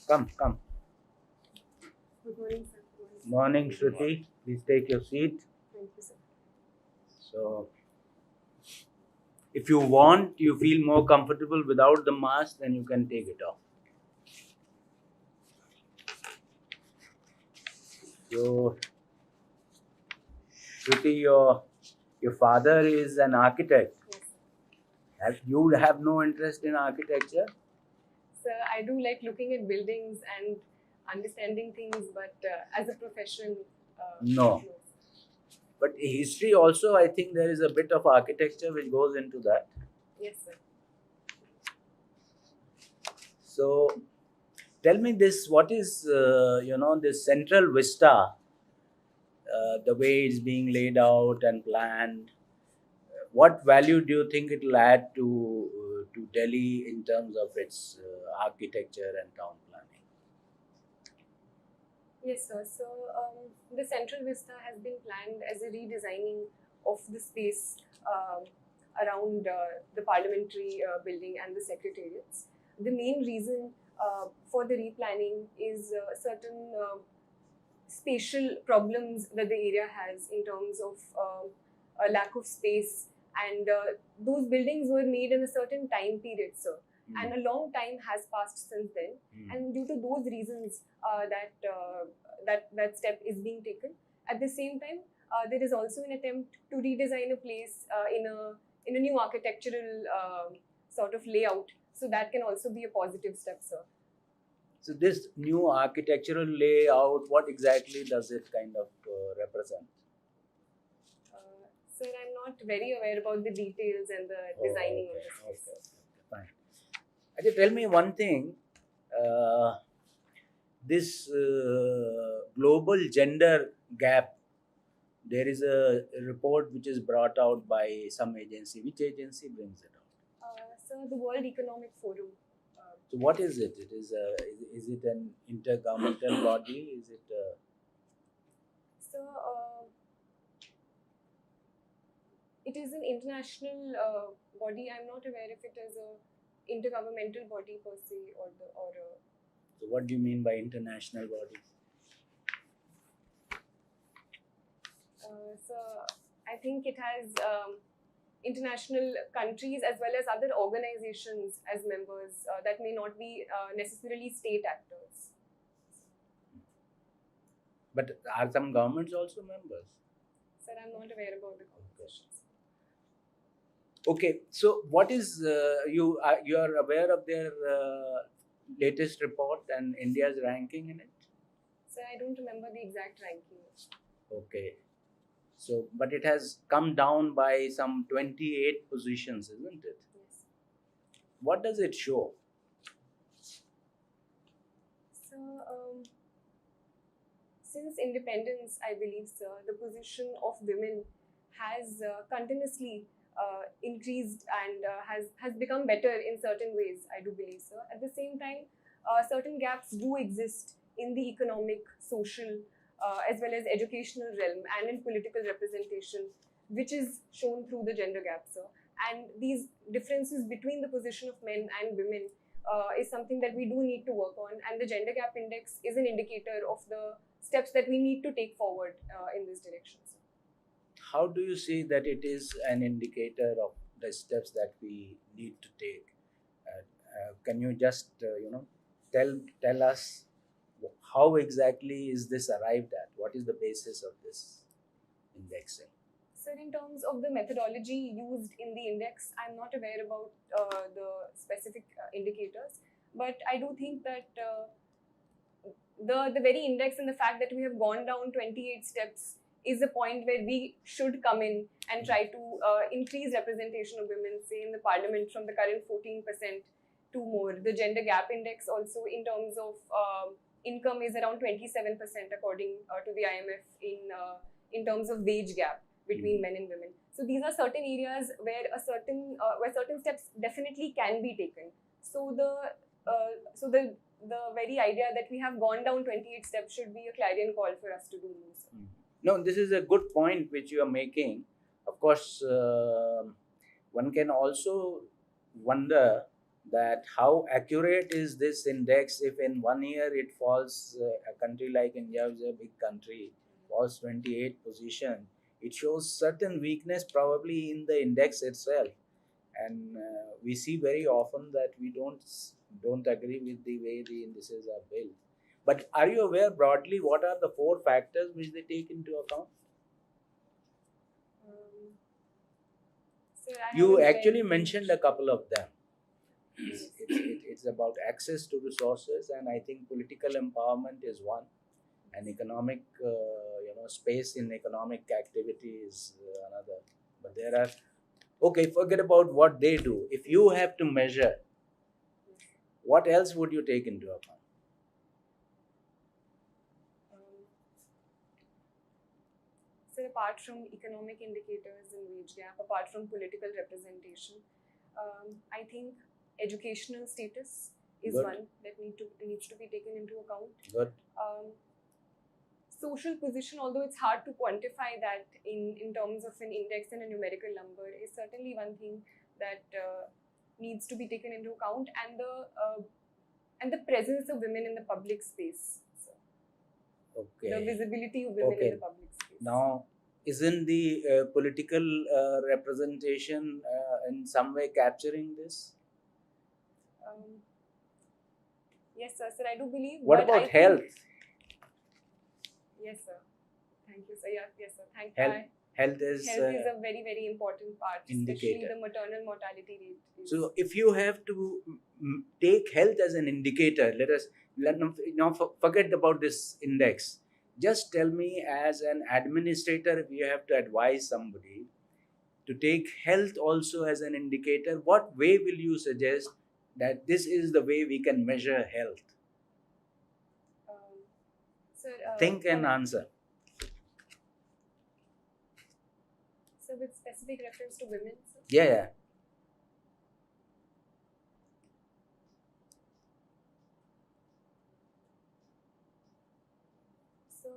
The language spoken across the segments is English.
Come, come. Good morning, sir. Morning, Shruti. Please take your seat. Thank you, sir. So, if you want, you feel more comfortable without the mask, then you can take it off. So, Shruti, your father is an architect. Yes, sir. You have no interest in architecture? Sir, I do like looking at buildings and understanding things, but as a profession, No. But history also, I think there is a bit of architecture which goes into that. Yes, sir. So, tell me this: what is this central vista? The way it's being laid out and planned. What value do you think it will add to Delhi in terms of its architecture and town planning? Yes, sir. So the Central Vista has been planned as a redesigning of the space around the parliamentary building and the secretariats. The main reason for the replanning is certain spatial problems that the area has in terms of a lack of space, and those buildings were made in a certain time period, sir. And a long time has passed since then, and due to those reasons, that step is being taken. At the same time, there is also an attempt to redesign a place in a new architectural sort of layout. So that can also be a positive step, sir. So this new architectural layout, what exactly does it kind of represent? Sir, I'm not very aware about the details and the designing of this place. Okay, fine. Ajay, tell me one thing. This global gender gap, there is a report which is brought out by some agency. Which agency brings it out? Sir, the World Economic Forum. So what is it? Is it an intergovernmental body? Is it? So, it is an international body. I'm not aware if it is a intergovernmental body per se or. So what do you mean by international body? So I think it has international countries as well as other organizations as members that may not be necessarily state actors. But are some governments also members? Sir, I'm not aware about the compositions. Okay, so what is you are aware of their latest report and India's ranking in it? Sir, I don't remember the exact ranking. Okay, so but it has come down by some 28 positions, isn't it? Yes. What does it show? So, since independence, I believe, sir, the position of women has continuously increased and has become better in certain ways, I do believe, sir. At the same time, certain gaps do exist in the economic, social, as well as educational realm and in political representation, which is shown through the gender gap, sir. And these differences between the position of men and women is something that we do need to work on. And the gender gap index is an indicator of the steps that we need to take forward in this direction, sir. How do you see that it is an indicator of the steps that we need to take? Can you just tell us how exactly is this arrived at? What is the basis of this indexing? So, in terms of the methodology used in the index, I'm not aware about the specific indicators, but I do think that the very index and the fact that we have gone down 28 steps is a point where we should come in and try to increase representation of women, say in the parliament from the current 14% to more. The gender gap index also in terms of income is around 27% according to the IMF in terms of wage gap between men and women. So these are certain areas where certain steps definitely can be taken. So the very idea that we have gone down 28 steps should be a clarion call for us to do more. No, this is a good point which you are making. Of course, one can also wonder that how accurate is this index if in 1 year it falls, a country like India is a big country, falls 28 position. It shows certain weakness probably in the index itself. And we see very often that we don't agree with the way the indices are built. But are you aware broadly what are the four factors which they take into account? Um, Sir, I You haven't actually read mentioned a couple of them. Yes. It's about access to resources, and I think political empowerment is one, and economic space in economic activity is another. But there are, okay, forget about what they do. If you have to measure, what else would you take into account? Um, Sir, apart from economic indicators and wage gap, apart from political representation, I think educational status is Good. one that needs to be taken into account. Good. Social position, although it's hard to quantify that in terms of an index and a numerical number, is certainly one thing that needs to be taken into account, and the presence of women in the public space. So, Okay. the visibility of women in the public space. Now, isn't the political representation in some way capturing this? Yes, sir. Sir, I do believe. What but about health? Yes, sir. Thank you, sir. Yes, sir. Thank Health, you. health is a very, very important part, especially indicator. the maternal mortality rate. So, if you have to take health as an indicator, forget about this index. Just tell me, as an administrator, if you have to advise somebody to take health also as an indicator, what way will you suggest that this is the way we can measure health? Sir, Think and answer. So, with specific reference to women, sir? Yeah. So,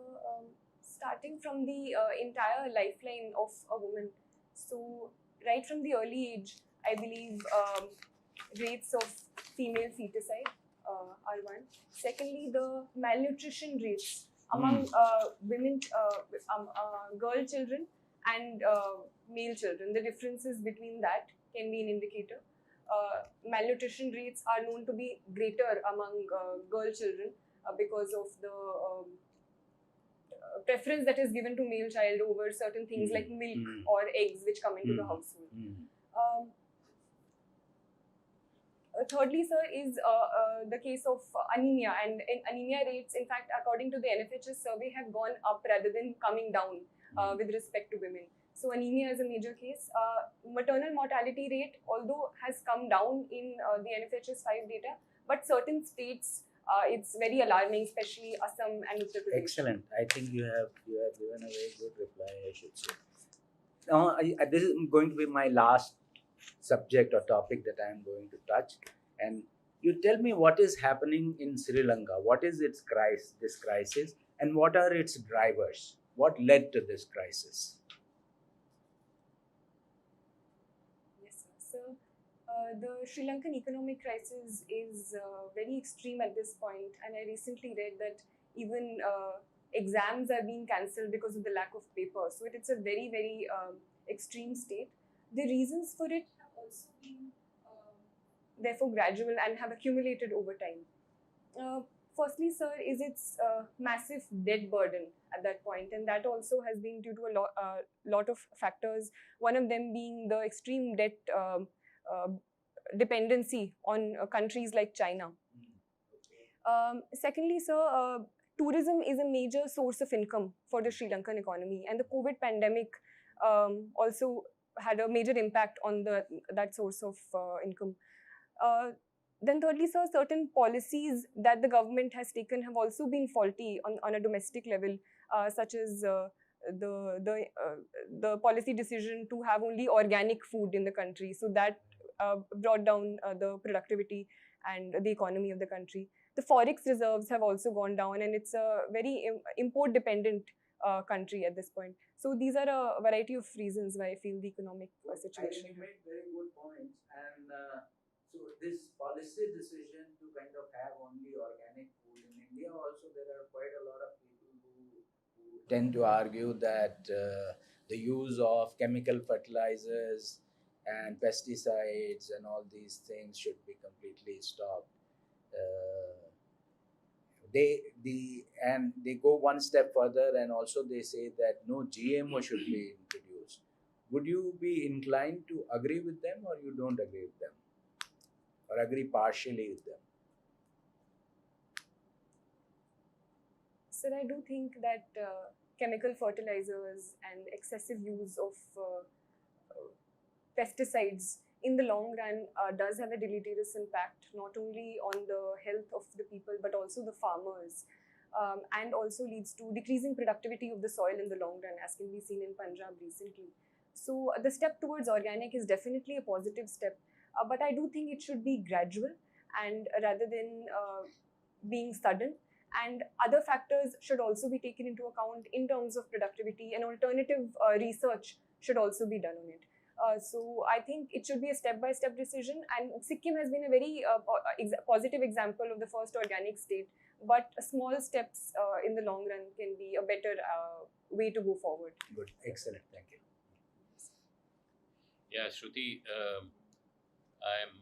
starting from the entire lifeline of a woman, so right from the early age, I believe rates of female feticide are one. Secondly, the malnutrition rates among women, girl children and male children. The differences between that can be an indicator. Malnutrition rates are known to be greater among girl children because of the preference that is given to male child over certain things like milk or eggs which come into the household. Thirdly, sir, is the case of anemia, and anemia rates, in fact, according to the NFHS survey, have gone up rather than coming down with respect to women. So anemia is a major case. Maternal mortality rate, although has come down in the NFHS 5 data, but certain states it's very alarming, especially Assam and Uttar Pradesh. Excellent. I think you have given a very good reply, I should say. Now, this is going to be my last subject or topic that I am going to touch. And you tell me what is happening in Sri Lanka. What is this crisis, and what are its drivers? What led to this crisis? Yes, sir. So, the Sri Lankan economic crisis is very extreme at this point, and I recently read that even exams are being cancelled because of the lack of paper. So it's a very, very extreme state. The reasons for it have also been therefore gradual and have accumulated over time. Firstly, sir, is its massive debt burden at that point, and that also has been due to a lot of factors. One of them being the extreme debt dependency on countries like China. Secondly, sir, tourism is a major source of income for the Sri Lankan economy, and the COVID pandemic also had a major impact on that source of income. Then thirdly, sir, certain policies that the government has taken have also been faulty on a domestic level, such as the policy decision to have only organic food in the country. So that brought down the productivity and the economy of the country. The forex reserves have also gone down, and it's a very import dependent country at this point. So these are a variety of reasons why I feel the economic situation. You made very good points, and So this policy decision to kind of have only organic food in India, also there are quite a lot of people who tend to argue that the use of chemical fertilizers and pesticides and all these things should be completely stopped. Uh, they go one step further, and also they say that no GMO should be introduced. Would you be inclined to agree with them, or you don't agree with them, or agree partially with them? Sir, I do think that chemical fertilizers and excessive use of pesticides in the long run does have a deleterious impact not only on the health of the people but also the farmers, and also leads to decreasing productivity of the soil in the long run, as can be seen in Punjab recently. So the step towards organic is definitely a positive step, but I do think it should be gradual and rather than being sudden. And other factors should also be taken into account in terms of productivity, and alternative research should also be done on it. So I think it should be a step-by-step decision, and Sikkim has been a very positive example of the first organic state. But small steps in the long run can be a better way to go forward. Good, excellent, thank you. Yeah, Shruti, I'm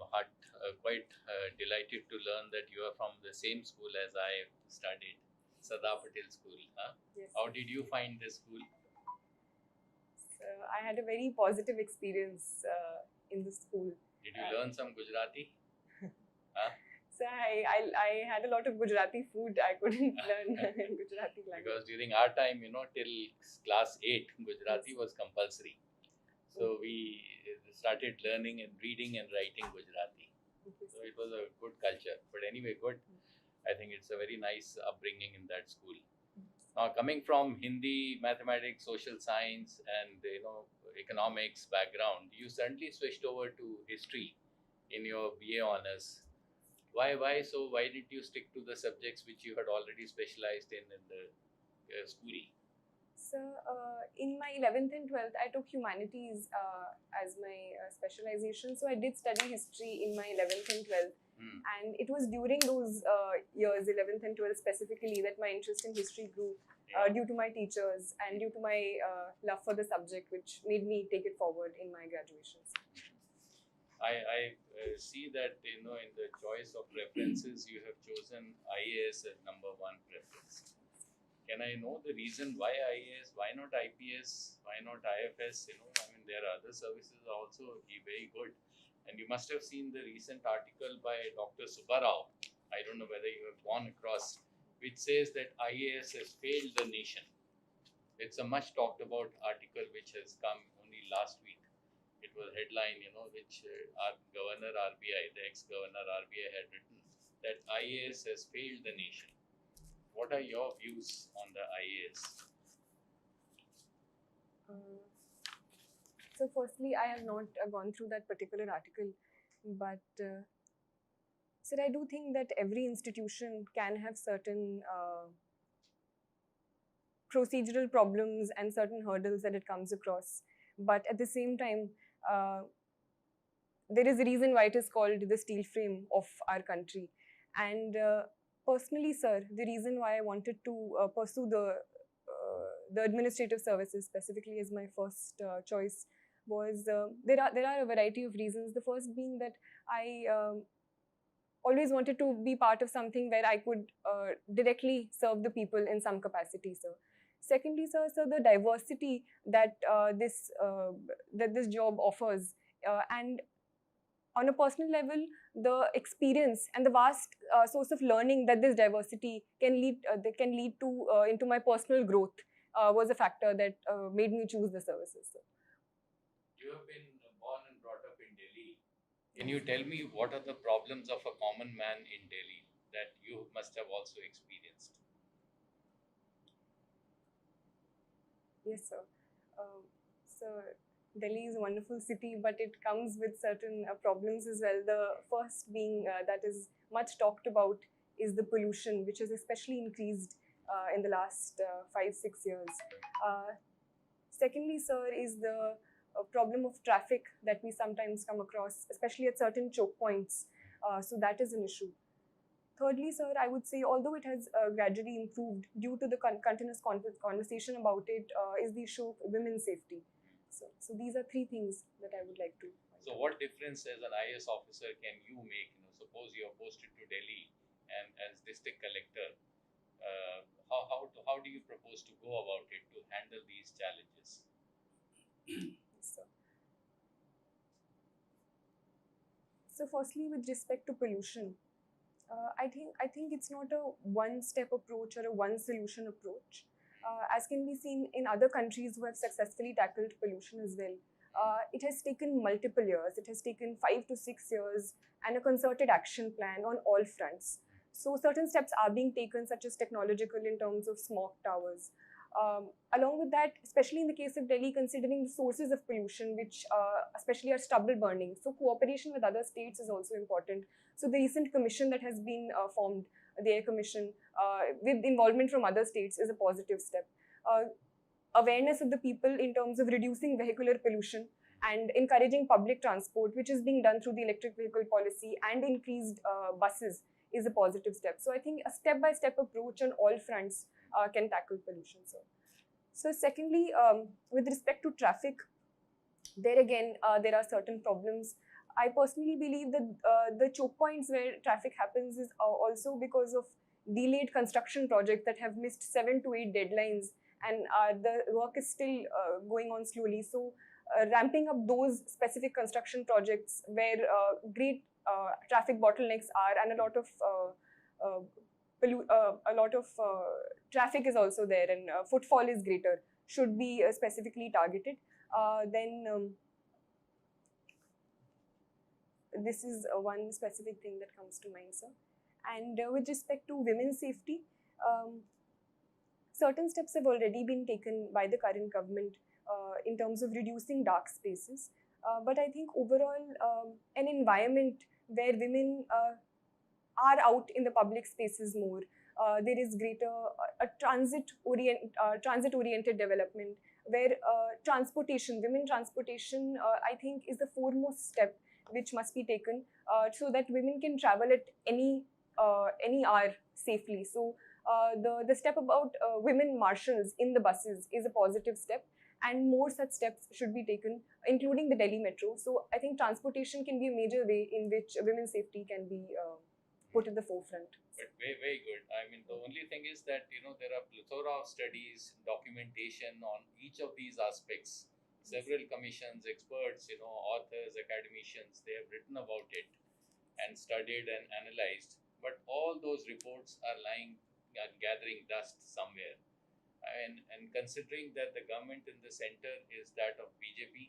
quite delighted to learn that you are from the same school as I studied, Sardar Patel School. Huh? Yes. How did you find the school? I had a very positive experience in the school. Did you learn some Gujarati? Huh? So I had a lot of Gujarati food. I couldn't learn Gujarati language. Because during our time, till class 8, Gujarati was compulsory. So we started learning and reading and writing Gujarati. So it was a good culture. But anyway, good. I think it's a very nice upbringing in that school. Now, coming from Hindi, mathematics, social science, and economics background, you suddenly switched over to history in your BA honors. Why so? Why did you stick to the subjects which you had already specialized in the school? So, in my 11th and 12th, I took humanities as my specialization. So, I did study history in my 11th and 12th. And it was during those years, 11th and 12th specifically, that my interest in history grew due to my teachers and due to my love for the subject, which made me take it forward in my graduations. I see that in the choice of preferences you have chosen IAS as number one preference. Can I know the reason why IAS? Why not IPS? Why not IFS? There are other services also very good. And you must have seen the recent article by Dr. Subbarao. I don't know whether you have gone across, which says that IAS has failed the nation. It's a much talked about article which has come only last week. It was headline, which our Governor RBI, the ex-Governor RBI had written that IAS has failed the nation. What are your views on the IAS? So firstly, I have not gone through that particular article, but sir, I do think that every institution can have certain procedural problems and certain hurdles that it comes across. But at the same time, there is a reason why it is called the steel frame of our country. And personally, sir, the reason why I wanted to pursue the administrative services specifically as my first choice was there are a variety of reasons. The first being that I always wanted to be part of something where I could directly serve the people in some capacity, sir. Secondly, sir, the diversity that this job offers, and on a personal level, the experience and the vast source of learning that this diversity can lead to into my personal growth was a factor that made me choose the services, sir. You have been born and brought up in Delhi. Can you tell me what are the problems of a common man in Delhi that you must have also experienced? Yes, sir. So Delhi is a wonderful city, but it comes with certain problems as well. The first being that is much talked about is the pollution, which has especially increased in the last 5-6 years. Secondly, sir, is the problem of traffic that we sometimes come across, especially at certain choke points. So that is an issue. Thirdly, sir, I would say, although it has gradually improved due to the continuous conversation about it, is the issue of women's safety. So these are three things that I would like to. So what difference as an IAS officer can you make? Suppose you are posted to Delhi and as district collector, how do you propose to go about it to handle these challenges? Yes, sir. So firstly, with respect to pollution, I think it's not a one-step approach or a one-solution approach, as can be seen in other countries who have successfully tackled pollution as well. It has taken multiple years. It has taken 5 to 6 years and a concerted action plan on all fronts. So certain steps are being taken, such as technological in terms of smoke towers. Along with that, especially in the case of Delhi, considering the sources of pollution, which especially are stubble burning, so cooperation with other states is also important. So the recent commission that has been formed, the Air Commission, with involvement from other states, is a positive step. Awareness of the people in terms of reducing vehicular pollution and encouraging public transport, which is being done through the electric vehicle policy and increased buses, is a positive step. So I think a step-by-step approach on all fronts can tackle pollution. So secondly, with respect to traffic, there again, there are certain problems. I personally believe that the choke points where traffic happens is also because of delayed construction projects that have missed 7 to 8 deadlines, and the work is still going on slowly. So ramping up those specific construction projects where great traffic bottlenecks are, and a lot of traffic is also there, and footfall is greater, should be specifically targeted. Then this is one specific thing that comes to mind, sir. And with respect to women's safety, certain steps have already been taken by the current government in terms of reducing dark spaces. But I think overall, an environment where women are out in the public spaces more, there is greater transit-oriented development, where women transportation, I think, is the foremost step which must be taken so that women can travel at any hour safely. So the step about women marshals in the buses is a positive step, and more such steps should be taken, including the Delhi Metro. So I think transportation can be a major way in which women's safety can be put at the forefront. But very good. I mean, the only thing is that, there are plethora of studies, documentation on each of these aspects. Several commissions, experts, authors, academicians, they have written about it and studied and analyzed. But all those reports are gathering dust somewhere. And considering that the government in the center is that of BJP,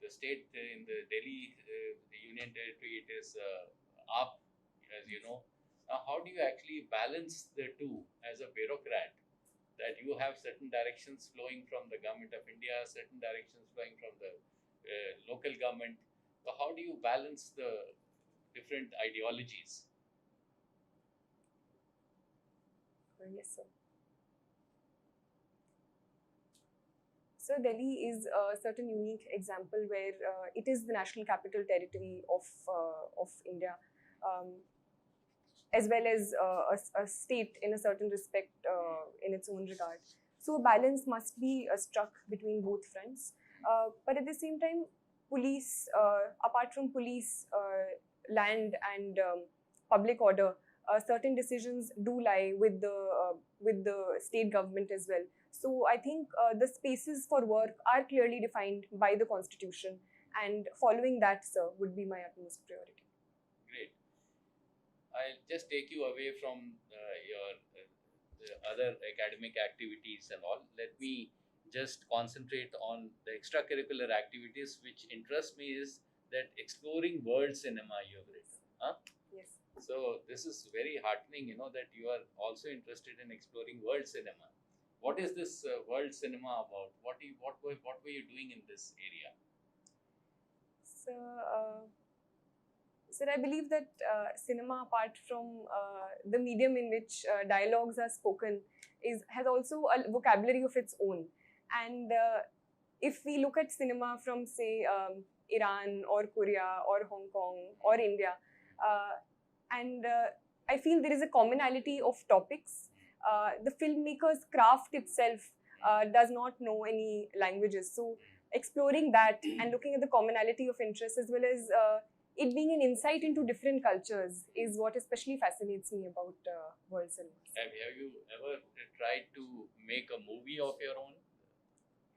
the state in the Delhi, the Union Territory, it is up, as you know. Now, how do you actually balance the two as a bureaucrat? That you have certain directions flowing from the government of India, certain directions flowing from the local government. So how do you balance the different ideologies? Yes, sir. So Delhi is a certain unique example where it is the national capital territory of India, as well as a state in a certain respect in its own regard. So a balance must be struck between both fronts. But at the same time, police, apart from police, land and public order, certain decisions do lie with the state government as well. So I think the spaces for work are clearly defined by the constitution, and following that, sir, would be my utmost priority. Great. I'll just take you away from your other academic activities and all. Let me just concentrate on the extracurricular activities which interest me, is that exploring world cinema you have written. Huh? Yes. So this is very heartening, that you are also interested in exploring world cinema. What is this world cinema about? What were you doing in this area? So, sir, I believe that cinema, apart from the medium in which dialogues are spoken, has also a vocabulary of its own. And if we look at cinema from, say, Iran or Korea or Hong Kong or India, and I feel there is a commonality of topics. The filmmaker's craft itself does not know any languages. So exploring that and looking at the commonality of interest, as well as it being an insight into different cultures, is what especially fascinates me about world cinema. Have you ever tried to make a movie of your own?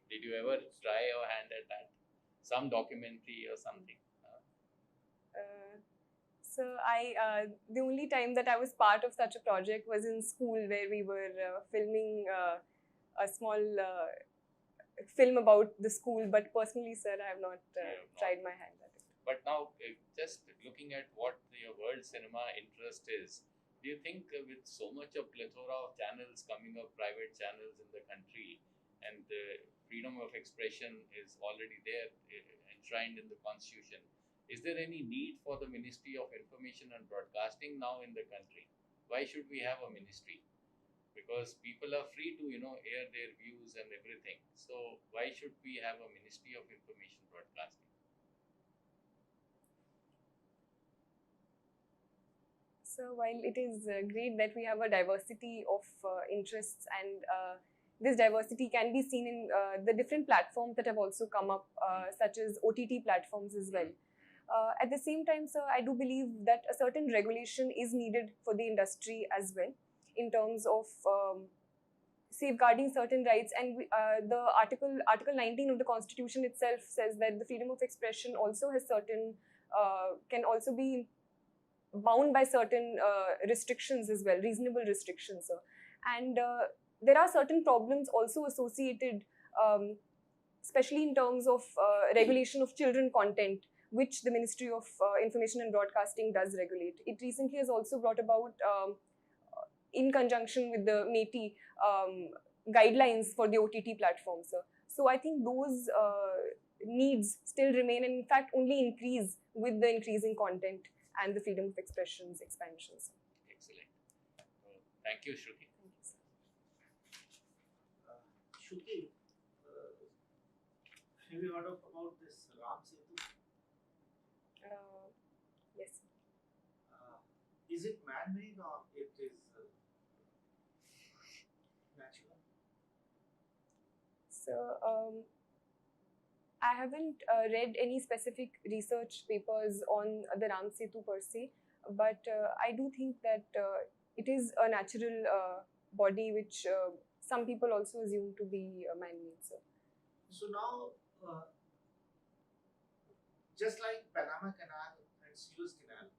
Did you ever try your hand at that? Some documentary or something? So the only time that I was part of such a project was in school, where we were filming a small film about the school. But personally, sir, I have not tried my hand at it. But now, just looking at what your world cinema interest is, do you think with so much of plethora of channels coming up, private channels in the country, and the freedom of expression is already there, enshrined in the constitution, is there any need for the Ministry of Information and Broadcasting now in the country? Why should we have a ministry? Because people are free to, air their views and everything. So why should we have a Ministry of Information Broadcasting? So while it is great that we have a diversity of interests, and this diversity can be seen in the different platforms that have also come up, such as OTT platforms as well. At the same time, sir, I do believe that a certain regulation is needed for the industry as well, in terms of safeguarding certain rights. And the Article 19 of the Constitution itself says that the freedom of expression also has certain, can also be bound by certain restrictions as well, reasonable restrictions, sir. And there are certain problems also associated, especially in terms of regulation of children content, which the Ministry of Information and Broadcasting does regulate. It recently has also brought about, in conjunction with the METI, guidelines for the OTT platforms, sir. So I think those needs still remain, and in fact only increase with the increasing content and the freedom of expression's expansion, sir. Excellent. Thank you, Shruti. Thank you, sir. Shruti, have you heard about this Ram Setu? Yes. Is it man-made or it is natural? So I haven't read any specific research papers on the Ram Setu per se, but I do think that it is a natural body, which some people also assume to be man-made, sir. So now, just like Panama Canal and Suez Canal,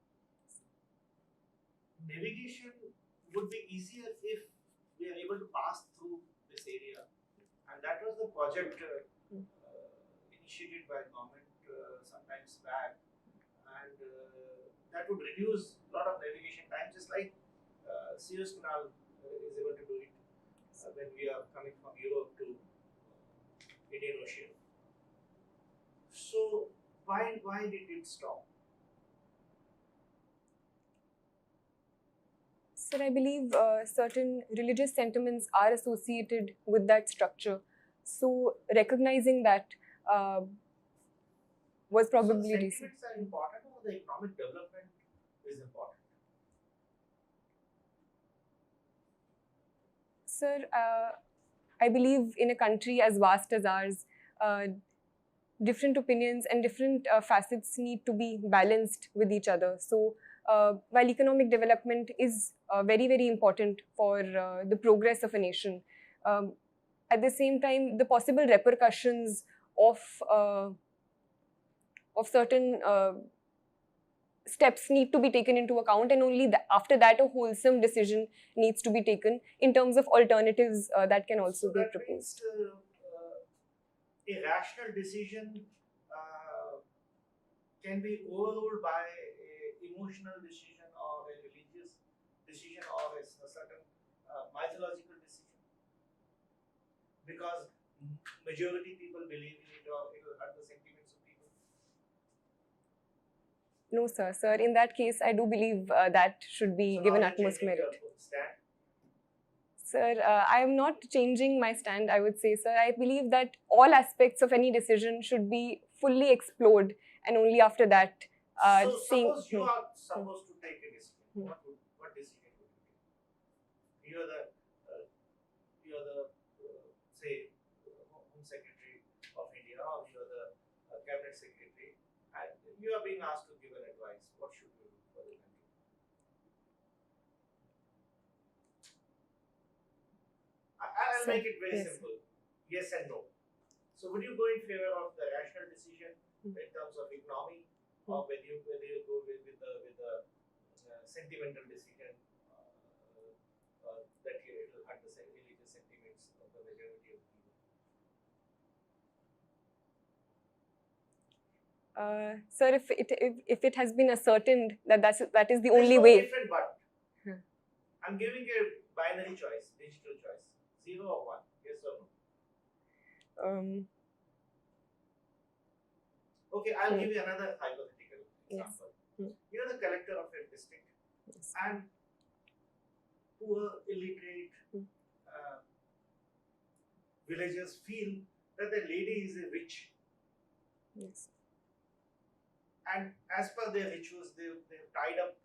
navigation would be easier if we are able to pass through this area, and that was the project initiated by government sometimes back, and that would reduce a lot of navigation time, just like Suez Canal is able to do it when we are coming from Europe to Indian Ocean. So why did it stop? Sir, I believe certain religious sentiments are associated with that structure. So recognizing that was probably so recent. sentiments are important, or the economic development is important? Sir, I believe in a country as vast as ours, different opinions and different facets need to be balanced with each other. So while economic development is very, very important for the progress of a nation, at the same time, the possible repercussions of certain steps need to be taken into account, and only after that a wholesome decision needs to be taken in terms of alternatives that can also be proposed. Means, a rational decision can be overruled by an emotional decision or a religious decision or a certain mythological decision, because majority people believe in it, or it will hurt the sentiments of people. No, sir. Sir, in that case, I do believe that should be So given now you're utmost changing merit. your stand. Sir, I am not changing my stand, I would say, sir. I believe that all aspects of any decision should be fully explored, and only after that, So seeing. suppose you are supposed to take a decision. What decision would you take? You are the say Home Secretary of India, or you are the Cabinet Secretary, and you are being asked to give an advice. What should you do for the country? I'll make it very simple. Yes and no. So would you go in favor of the rational decision in terms of economy, or whether you go with the sentimental decision that it will hurt the religious sentiments of the majority of people? Sir, if it has been ascertained that that is the There's only no way. different but. I'm giving a binary choice, digital choice, 0 or 1, yes or no. Okay, I'll give you another hypothetical example. You're the collector of a district, and poor, illiterate villagers feel that the lady is a witch. Yes. And as per their rituals, they've tied up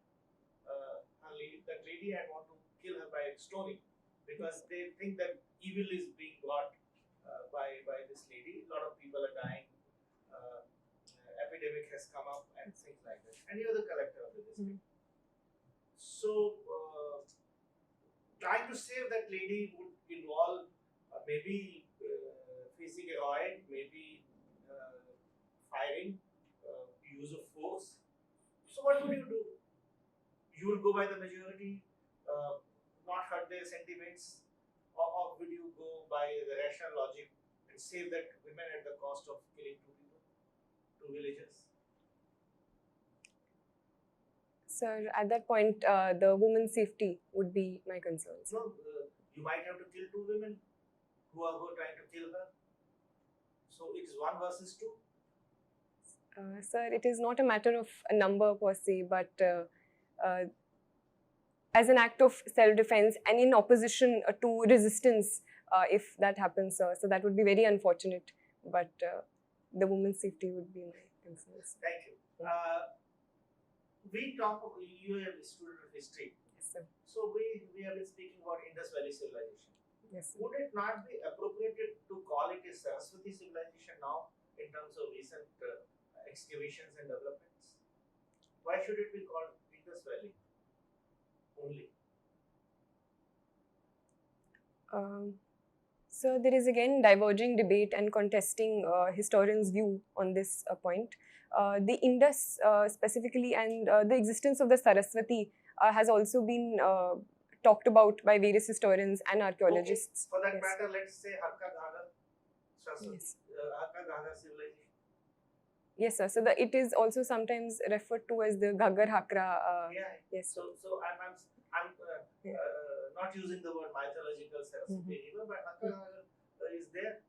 that lady and want to kill her by stoning, because they think that evil is being wrought by this lady. A lot of people are dying. Epidemic has come up and things like that. And you're the collector of the district. So, trying to save that lady would involve maybe facing a riot, maybe firing, use of force. So, what would you do? You will go by the majority, not hurt their sentiments, or will you go by the rational logic and save that women at the cost of killing 2 people, 2 villagers? Sir, at that point, the woman's safety would be my concern. No, you might have to kill 2 women who are trying to kill her. So it is 1 versus 2. Sir, it is not a matter of a number per se, but as an act of self-defense and in opposition to resistance, if that happens, sir. So that would be very unfortunate, but the woman's safety would be my concern. Thank you. We talk about, you are a student of history. Yes, sir. So we have been speaking about Indus Valley civilization. Yes, sir. Would it not be appropriate to call it a Saraswati civilization now in terms of recent excavations and developments? Why should it be called Indus Valley only? So there is again diverging debate and contesting historians' view on this point. The Indus specifically and the existence of the Saraswati has also been talked about by various historians and archaeologists. Okay. For that matter, let's say Harka Ghaggar Saraswati, Harka Ghaggar civilization. Yes, sir. So it is also sometimes referred to as the Ghaggar Hakra. Yes. So I'm not using the word mythological Saraswati river, but Harka Ghaggar is there.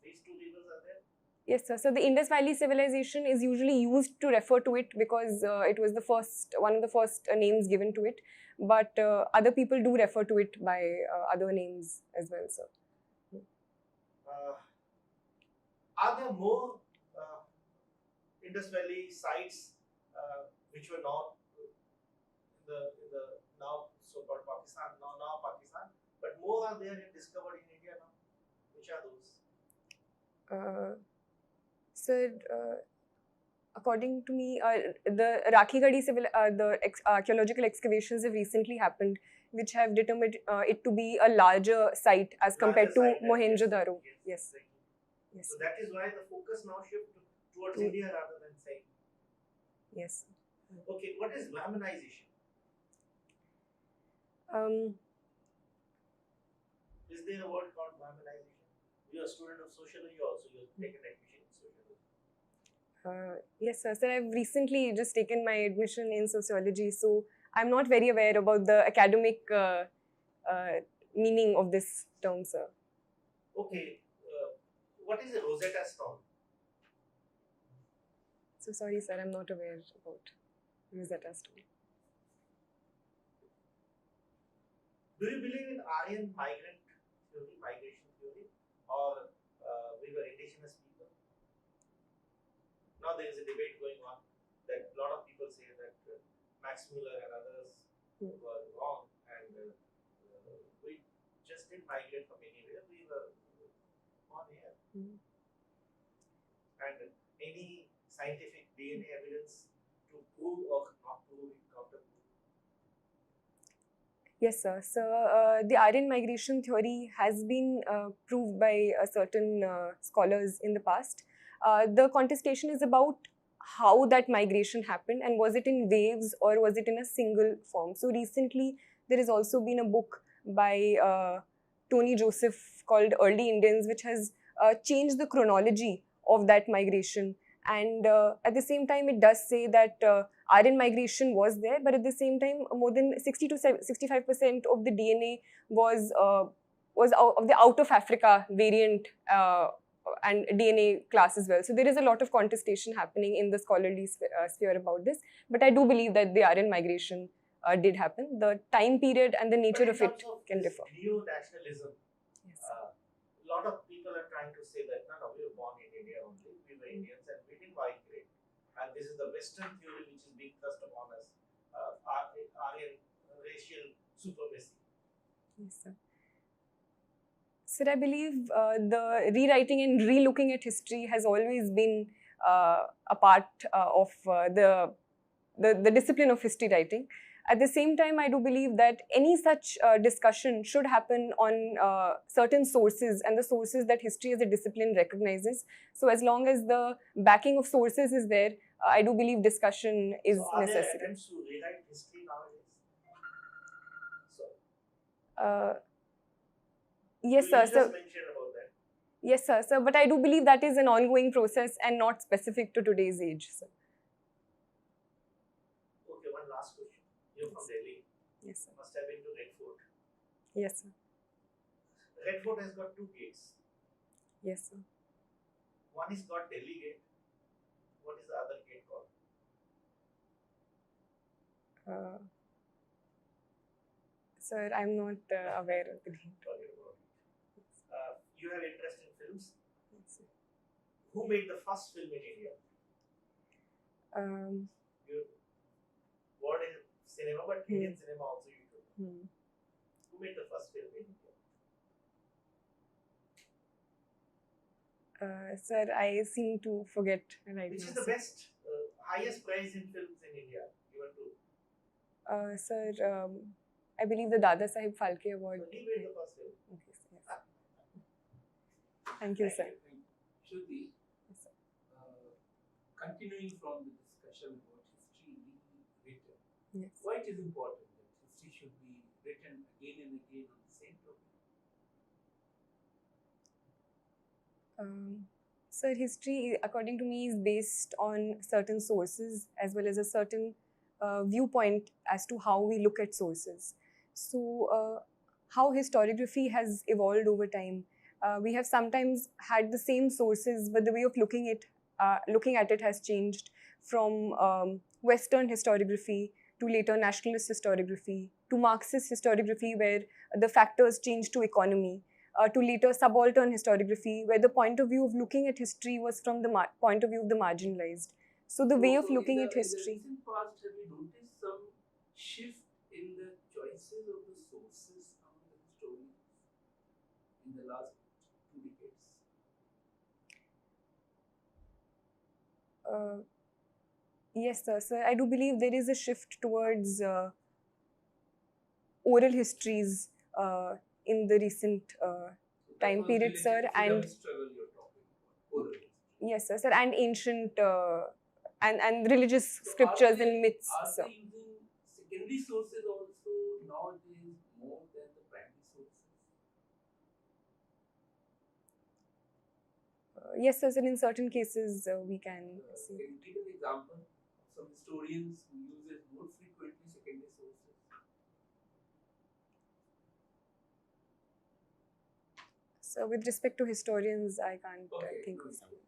These 2 rivers are there. Yes, sir. So the Indus Valley civilization is usually used to refer to it because it was one of the first names given to it. But other people do refer to it by other names as well, sir. Are there more Indus Valley sites which were not in the now so-called Pakistan, now Pakistan, but more are there discovered in India now? Which are those? Sir, according to me, the Rakhigadi archaeological excavations have recently happened, which have determined it to be a larger site as compared to Mohenjo-daro. Yes. Yes. So that is why the focus now shifts towards India rather than saying. Yes. Okay, what is Brahmanization? Is there a word called Brahmanization? You are a student of sociology also, you have taken admission in sociology. Yes, sir. So I've recently just taken my admission in sociology, so I'm not very aware about the academic meaning of this term, sir. Okay, what is a Rosetta Stone? So sorry, sir, I'm not aware about Rosetta Stone. Do you believe in Aryan migrant theory, migration theory, or we were indigenous people? Now there is a debate going on that a lot of people say that Max Muller and others were wrong, and we just didn't migrate from anywhere. We were born here. And any scientific DNA evidence to prove or not prove it, counter prove? Yes, sir. So the Aryan migration theory has been proved by certain scholars in the past. The contestation is about how that migration happened, and was it in waves or was it in a single form. So recently there has also been a book by Tony Joseph called Early Indians, which has changed the chronology of that migration. And at the same time, it does say that Aryan migration was there, but at the same time, more than 60 to 65% of the DNA was of the out of Africa variant and DNA class as well. So there is a lot of contestation happening in the scholarly sphere about this. But I do believe that the Aryan migration did happen. The time period and the nature of it can differ. Neo-nationalism. Yes. A lot of people are trying to say that no, we were born in India only. We were Indians and we didn't migrate. And this is the Western theory which is being thrust upon us. Aryan racial supremacy. Yes, sir. Sir, I believe the rewriting and relooking at history has always been a part of the discipline of history writing. At the same time, I do believe that any such discussion should happen on certain sources and the sources that history as a discipline recognizes. So as long as the backing of sources is there, I do believe discussion is so are necessary. there attempts to rewrite history nowadays? So, yes, you sir. just mentioned about that. Yes, sir. But I do believe that is an ongoing process and not specific to today's age, sir. Okay, one last question. You're from Delhi. Yes, sir. Must have been to Red Fort. Yes, sir. Red Fort has got two gates. Yes, sir. One is called Delhi Gate. What is the other gate called? Sir, I'm not aware of the name. Forget about it. You have interest in films. Yes, sir. Who made the first film in India? You born in cinema, but Indian cinema also you do. Who made the first film in India? Sir, I seem to forget right Which now. is the best, highest prize in films in India? Given to. Sir, I believe the Dada Saheb Phalke Award. So he made the first film. Okay, sir, yes. Thank you, sir. Shruti, Yes, sir. continuing from the discussion about history being written, Yes. why it is important that history should be written again and again on the same topic? Sir, history, according to me, is based on certain sources as well as a certain viewpoint as to how we look at sources. So, how historiography has evolved over time. We have sometimes had the same sources, but the way of looking at it has changed from Western historiography to later nationalist historiography to Marxist historiography, where the factors change to economy. To later subaltern historiography, where the point of view of looking at history was from the point of view of the marginalized. So the way of looking at history. In the recent past, have you noticed some shift in the choices of the sources among the historians in the last 2 decades? Yes, sir. I do believe there is a shift towards oral histories in the recent time period, sir, and struggle you're talking about, oral history. yes, sir, and ancient and religious So scriptures are and myths, Are sir. they using secondary sources also nowadays more than the primary sources? Yes, sir. In certain cases, we can see. Can you give an example of some historians who uses more frequently secondary sources? So, with respect to historians, I can't Okay, think no of issue. someone.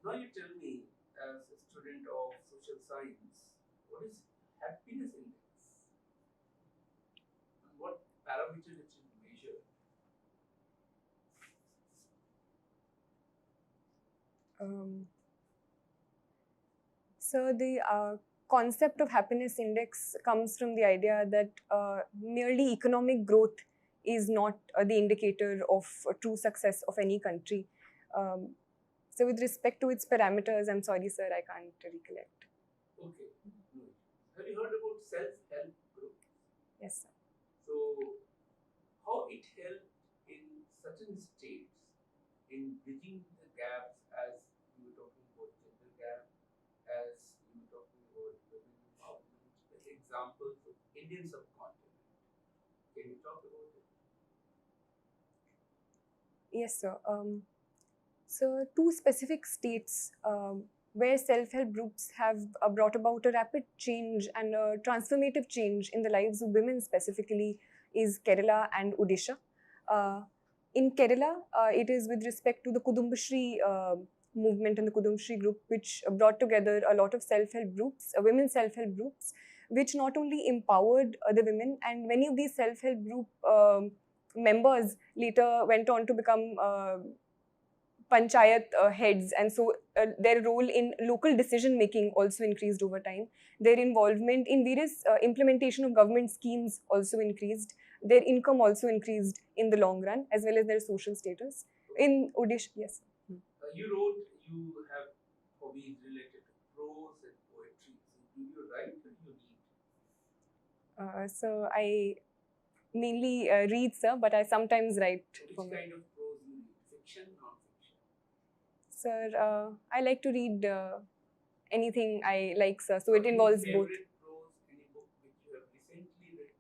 Now you tell me, as a student of social science, what is happiness index? And what parameters it Um, so the concept of happiness index comes from the idea that merely economic growth is not the indicator of true success of any country. So with respect to its parameters, I'm sorry, sir, I can't recollect. Okay. No. Have you heard about self-help group? Yes, sir. So, how it helped in certain states in bridging the gaps, as you were talking about gender gap, as you were talking about women empowerment, with examples of Indian subcontinent. Can you talk about it? Yes, sir. So, two specific states where self-help groups have brought about a rapid change and a transformative change in the lives of women specifically is Kerala and Odisha. Uh, in Kerala, it is with respect to the Kudumbashree movement and the Kudumbashree group, which brought together a lot of self-help groups, women self-help groups, which not only empowered the women, and many of these self-help group members later went on to become panchayat heads, and so their role in local decision making also increased over time. Their involvement in various implementation of government schemes also increased. Their income also increased in the long run, as well as their social status. In Odisha, yes. You wrote you have hobbies related to prose and poetry. So, do you write or do you read? So I mainly read, sir, but I sometimes write. Which For me. kind of prose you read? Fiction, non-fiction? Sir, I like to read anything I like, sir. So it involves both. Favorite prose, any book which you have recently read?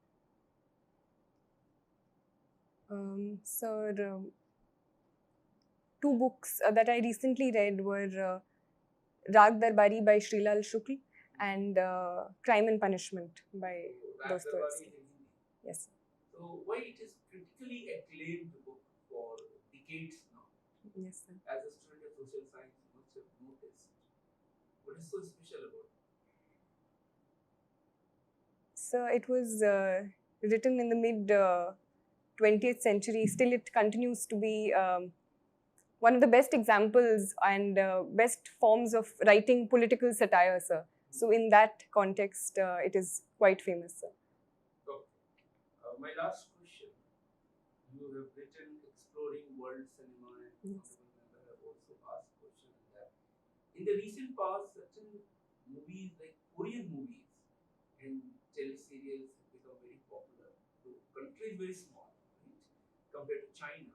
So two books that I recently read were Rag Darbari by Srilal Shukl and Crime and Punishment by Rag Darbari Dostoevsky. is in Hindi. Yes. So, why it is critically acclaimed book for decades now? Yes, sir. As a student of social science, you must have noticed. What is so special about it? So it was written in the mid 20th century. Still, it continues to be one of the best examples and best forms of writing political satire, sir. So in that context, it is quite famous, sir. Okay. My last question. You have written Exploring World Cinema, and Yes. honorable member have also asked question on that. In the recent past, certain movies like Korean movies and teleserials have become very popular. The country is very small, right, compared to China.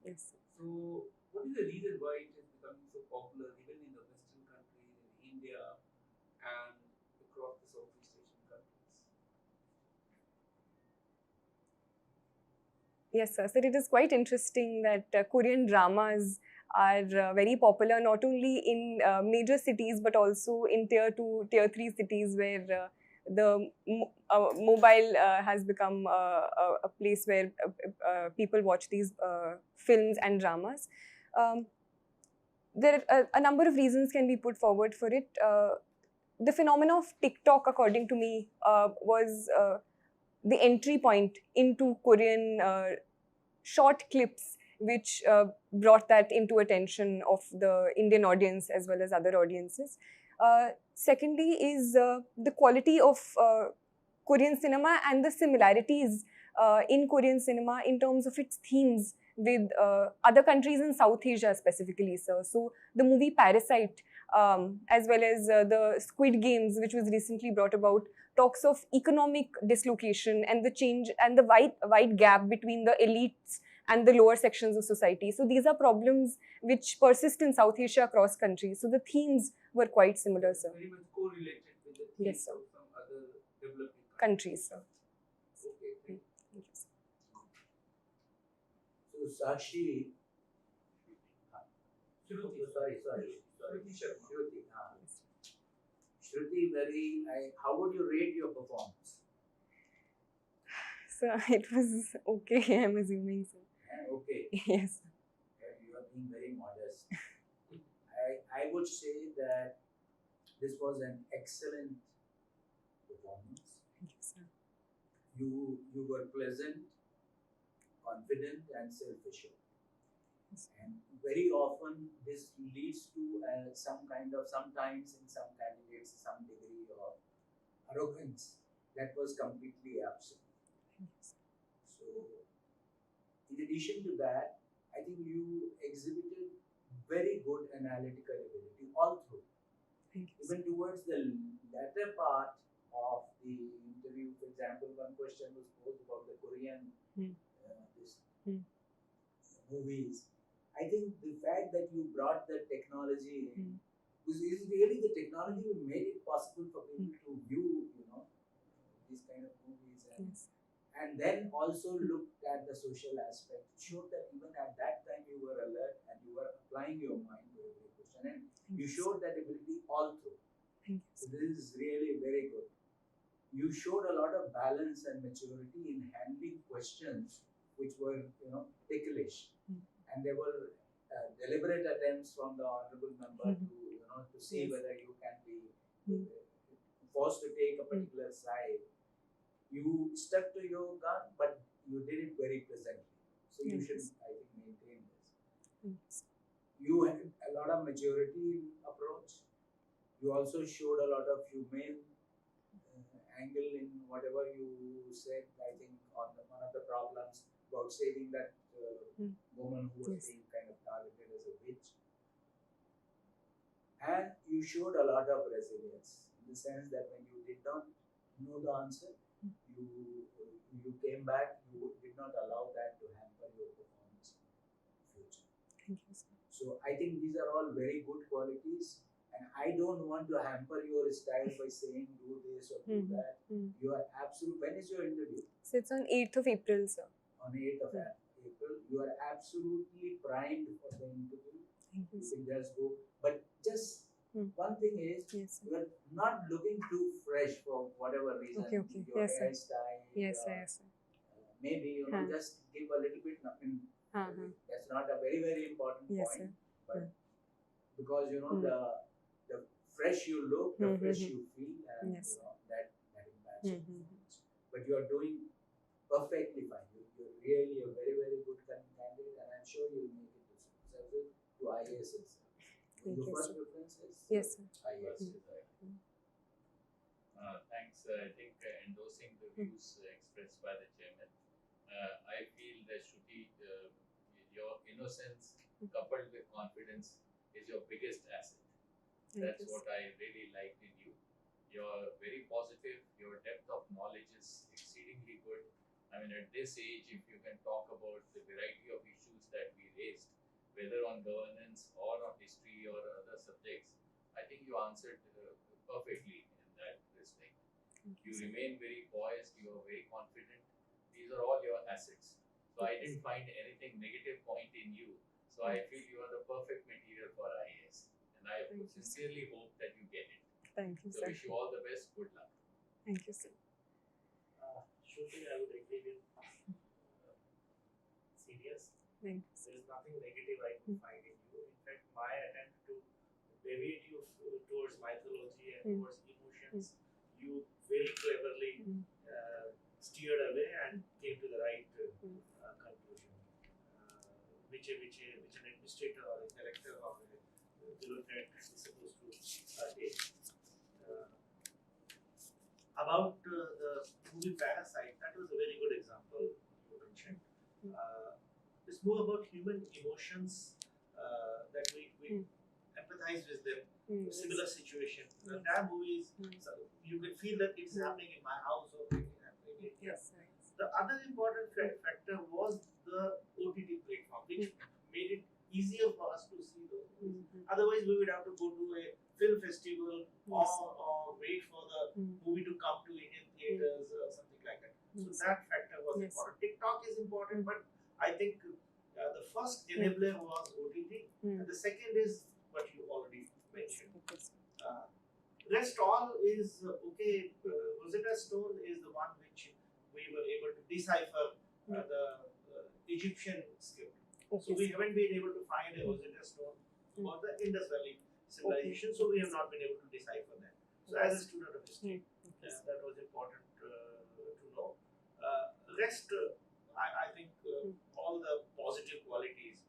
Yes. So, what is the reason why it is becoming so popular even in the Western countries, in India, and across the Southeast Asian countries? Yes, sir. So it is quite interesting that Korean dramas are very popular not only in major cities but also in tier 2, tier 3 cities where the mobile has become a place where people watch these films and dramas. Um, there are a number of reasons can be put forward for it. The phenomena of TikTok, according to me, was the entry point into Korean short clips, which brought that into attention of the Indian audience as well as other audiences. Secondly is the quality of Korean cinema and the similarities in Korean cinema in terms of its themes with other countries in South Asia specifically, sir. So the movie Parasite, as well as the Squid Games, which was recently brought about, talks of economic dislocation and the change and the wide gap between the elites and the lower sections of society. So these are problems which persist in South Asia across countries. So the themes were quite similar, sir. Very much correlated with the themes Yes, sir. of some other developing Countries, sir. Okay, thank you. Thank you, sir. So Sakshi, Shruti. sorry. Shruti Sharma. Shruti, Shruti, how would you rate your performance? So it was okay, I'm assuming, sir. Okay, Yes. you are being very modest. I would say that this was an excellent performance. Thank you, sir. You were pleasant, confident, and self-assured. And very often this leads to some kind of, sometimes in some candidates, some degree of arrogance that was completely absent. So, in addition to that, I think you exhibited very good analytical ability all through. Even towards the latter part of the interview, for example, one question was posed about the Korean this movies. I think the fact that you brought the technology in is really the technology who made it possible for people to view, these kind of movies, and then also looked at the social aspect. Showed that even at that time you were alert and you were applying your mind to every question, and you showed that ability all through. So this is really very good. You showed a lot of balance and maturity in handling questions which were, ticklish, and there were deliberate attempts from the honorable member to see whether you can be forced to take a particular side. You stuck to your gun, but you did it very pleasantly. So you should, I think, maintain this. You had a lot of maturity in approach. You also showed a lot of humane angle in whatever you said. I think on one of the problems about saving that woman who was being kind of targeted as a witch. And you showed a lot of resilience in the sense that when you did not know the answer, you came back. You did not allow that to hamper your performance in future. Thank you, sir. So I think these are all very good qualities, and I don't want to hamper your style by saying do this or do that. You are absolute. When is your interview? So it's on 8th of April, sir. On 8th of April, you are absolutely primed for the interview. Thank you, You can just go. But just one thing is, you are not looking too fresh for whatever reason. Okay. Your hairstyle. Yes, sir. Maybe just give a little bit. That's not a very, very important point. But because the fresh you look, the fresh you feel, and that impacts. But you are doing perfectly fine. You're really a very, very good candidate, and I'm sure you'll make it to IAS itself. Your first preference is IAS. Thanks. I think endorsing the views expressed by the chairman, I feel that Shruti, your innocence coupled with confidence is your biggest asset. That's what I really liked in you. You're very positive. Your depth of knowledge is exceedingly good. I mean, at this age, if you can talk about the variety of issues that we raised, whether on governance or on history or other subjects, I think you answered perfectly in that respect. You remain very poised. You are very confident. These are all your assets. So I didn't find anything negative point in you. So I feel you are the perfect material for IAS. And I sincerely hope that you get it. Thank you, So sir. wish you all the best. Good luck. Thank you, sir. Shruti, I would agree with serious. Thank you. There is nothing negative I could find in you. In fact, my attempt to deviate you towards mythology and towards emotions, you very cleverly steered away and came to the right conclusion, which an administrator or a director or a bureaucrat is supposed to take. About the movie Parasite, that was a very good example you mentioned. It's more about human emotions that we empathize with them. Similar situation. The entire movie is, so you can feel that it's happening in my house or happening in here. The other important factor was the OTT platform, which made it easier for us to see those movies. Otherwise, we would have to go to a film festival or wait for the movie to come to Indian theaters or something like that. So that factor was important. TikTok is important, but I think the first enabler was OTT, and the second is what you already mentioned. Rest all is okay. Rosetta Stone is the one which we were able to decipher the Egyptian script. So we haven't been able to find a Rosetta Stone or the Indus Valley civilization, so we have not been able to decipher that. So as a student of history, that was important to know. Rest, I think all the positive qualities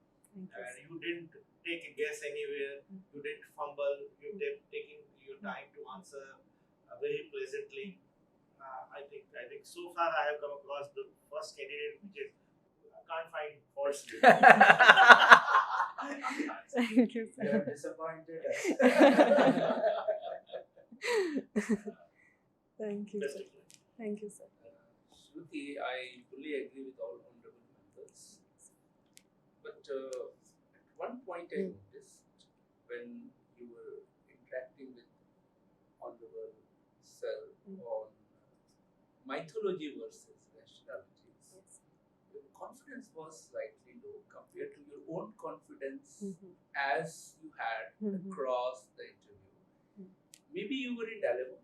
didn't take a guess anywhere, you didn't fumble, you taking your time to answer very pleasantly. I think so far I have come across the first candidate which is I can't find faults. Thank you, You sir. have disappointed us. Thank you, Best sir. of luck. Thank you, sir. Shruti, I fully agree with all honorable members. But at one point I noticed when you were interacting with honorable sir on mythology versus rationalities, Yes. your confidence was slightly low compared to your own confidence Mhm. as you had Mhm. across the interview. Mhm. Maybe you were in dilemma.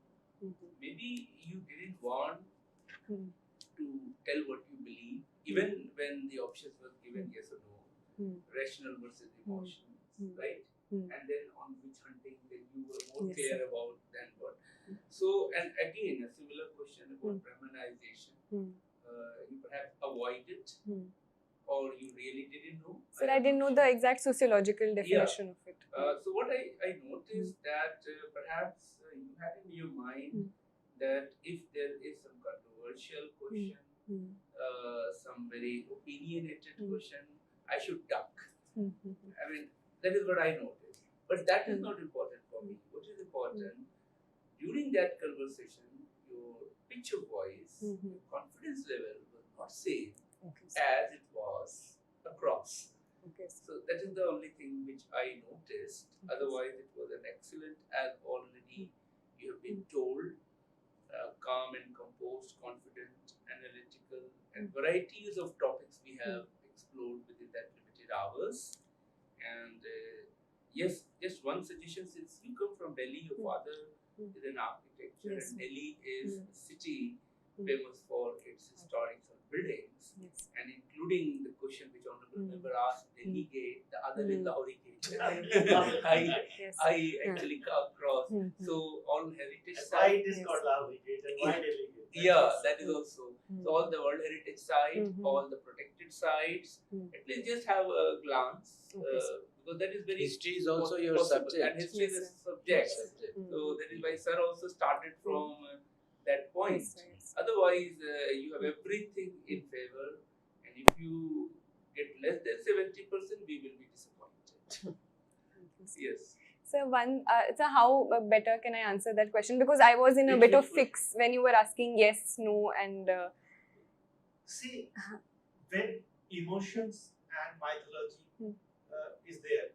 Mhm. Maybe you didn't want Mhm. to tell what you believe, even when the options were given yes or no, rational versus emotions, right? And then on which hunting, then you were more Yes, clear sir. about than what. So, and again, a similar question about Brahmanization. You perhaps avoided, or you really didn't know. Sir, I didn't know the exact sociological definition of it. So what I noticed that perhaps you had in your mind that if there is some controversial question, some very opinionated question, I should duck. I mean, that is what I noticed. But that is not important for me. What is important, during that conversation, your pitch of voice, your confidence level was not same Okay, sir. as it was across. Okay, sir. So that is the only thing which I noticed. Otherwise, it was an excellent, as already you have been told, calm and composed, confident, analytical, and varieties of topics we have explored within that limited hours. And yes, just one suggestion: since you come from Delhi, your father is an architecture, Yes, and sir. Delhi is a city famous for its historic buildings. Yes. And including the question which honorable member asked, Delhi Gate, the other is Lahori Gate. Yes. I actually come across. So all heritage And why sites. it is called Lahori Gate and why Delhi Gate? Yeah, that is also. So all the World Heritage Sites, all the protected sites, at least just have a glance. Okay, sir. Because that is very History is also your possible. subject. And history Yes, is a sir. subject. Subject. So that is why sir also started from that point. Yes, sir, yes. Otherwise, you have everything in favor, and if you get less than 70%, we will be disappointed. Yes. So how better can I answer that question? Because I was in a bit of fix when you were asking yes, no, and See, when emotions and mythology is there,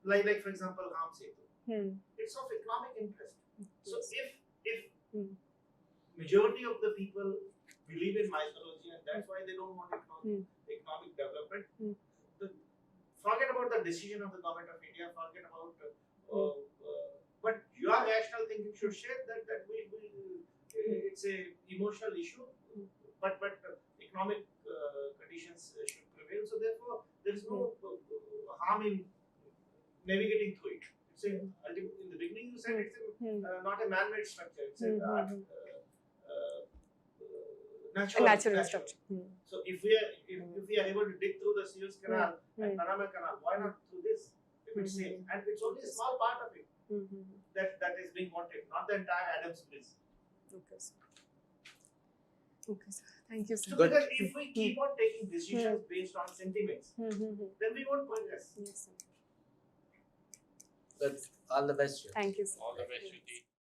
like for example, Ram Setu, it's of economic interest. So if majority of the people believe in mythology and that's why they don't want economic development, forget about the decision of the government of India, forget about but your rational thinking should share that it's a emotional issue, but economic conditions should prevail. So therefore, there is no harm in navigating through it. It's a, in the beginning you said it's not a man-made structure. It's a natural structure. So if we are able to dig through the Suez Canal and Panama Canal, why not through this? If it's safe, and it's only a small part of it that is being wanted, not the entire Adams Bridge. Okay, sir. Okay, sir. Thank you, sir. So because if we keep on taking decisions based on sentiments, then we won't progress. Yes, sir. Good. All the best. Thank you, sir. All the best, Shruti.